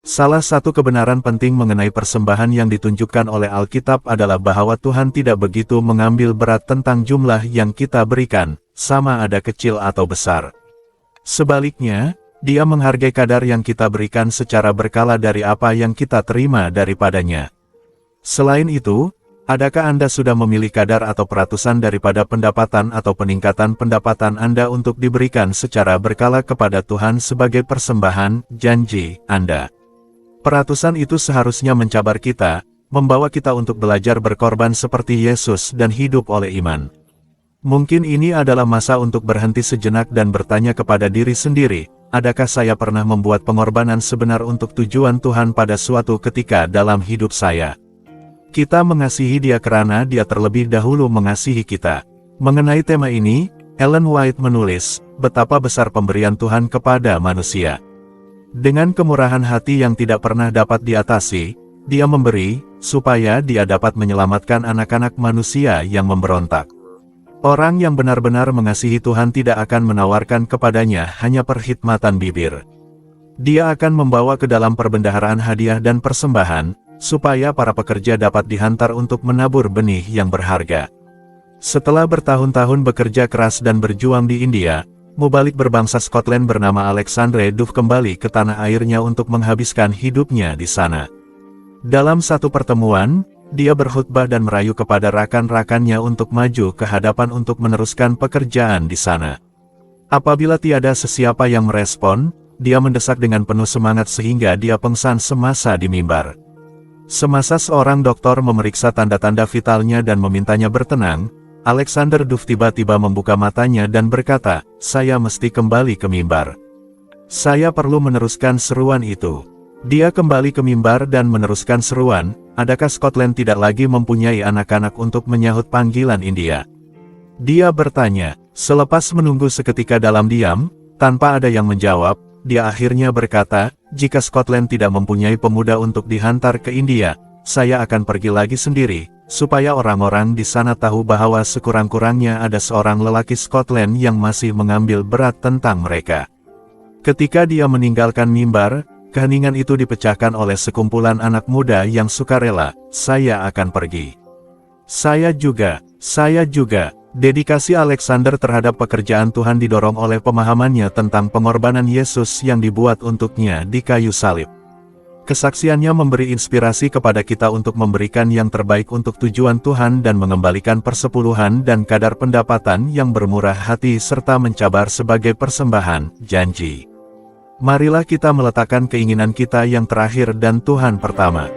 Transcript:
Salah satu kebenaran penting mengenai persembahan yang ditunjukkan oleh Alkitab adalah bahwa Tuhan tidak begitu mengambil berat tentang jumlah yang kita berikan, sama ada kecil atau besar. Sebaliknya, Dia menghargai kadar yang kita berikan secara berkala dari apa yang kita terima daripadanya. Selain itu, adakah Anda sudah memilih kadar atau peratusan daripada pendapatan atau peningkatan pendapatan Anda untuk diberikan secara berkala kepada Tuhan sebagai persembahan, janji Anda? Peratusan itu seharusnya mencabar kita, membawa kita untuk belajar berkorban seperti Yesus dan hidup oleh iman. Mungkin ini adalah masa untuk berhenti sejenak dan bertanya kepada diri sendiri, adakah saya pernah membuat pengorbanan sebenar untuk tujuan Tuhan pada suatu ketika dalam hidup saya? Kita mengasihi Dia karena Dia terlebih dahulu mengasihi kita. Mengenai tema ini, Ellen White menulis, betapa besar pemberian Tuhan kepada manusia. Dengan kemurahan hati yang tidak pernah dapat diatasi, Dia memberi, supaya Dia dapat menyelamatkan anak-anak manusia yang memberontak. Orang yang benar-benar mengasihi Tuhan tidak akan menawarkan kepadanya hanya perkhidmatan bibir. Dia akan membawa ke dalam perbendaharaan hadiah dan persembahan, supaya para pekerja dapat dihantar untuk menabur benih yang berharga. Setelah bertahun-tahun bekerja keras dan berjuang di India, mubalik berbangsa Scotland bernama Alexandre Duff kembali ke tanah airnya untuk menghabiskan hidupnya di sana. Dalam satu pertemuan, dia berkhutbah dan merayu kepada rakan-rakannya untuk maju ke hadapan untuk meneruskan pekerjaan di sana. Apabila tiada sesiapa yang merespon, dia mendesak dengan penuh semangat sehingga dia pingsan semasa di mimbar. Semasa seorang dokter memeriksa tanda-tanda vitalnya dan memintanya bertenang, Alexander Duff tiba-tiba membuka matanya dan berkata, "Saya mesti kembali ke mimbar. Saya perlu meneruskan seruan itu." Dia kembali ke mimbar dan meneruskan seruan, adakah Scotland tidak lagi mempunyai anak-anak untuk menyahut panggilan India? Dia bertanya. Selepas menunggu seketika dalam diam, tanpa ada yang menjawab, dia akhirnya berkata, "Jika Scotland tidak mempunyai pemuda untuk dihantar ke India, saya akan pergi lagi sendiri, supaya orang-orang di sana tahu bahwa sekurang-kurangnya ada seorang lelaki Scotland yang masih mengambil berat tentang mereka." Ketika dia meninggalkan mimbar, keheningan itu dipecahkan oleh sekumpulan anak muda yang sukarela. "Saya akan pergi. Saya juga. Dedikasi Alexander terhadap pekerjaan Tuhan didorong oleh pemahamannya tentang pengorbanan Yesus yang dibuat untuknya di kayu salib. Kesaksiannya memberi inspirasi kepada kita untuk memberikan yang terbaik untuk tujuan Tuhan dan mengembalikan persepuluhan dan kadar pendapatan yang bermurah hati serta mencabar sebagai persembahan, janji. Marilah kita meletakkan keinginan kita yang terakhir dan Tuhan pertama.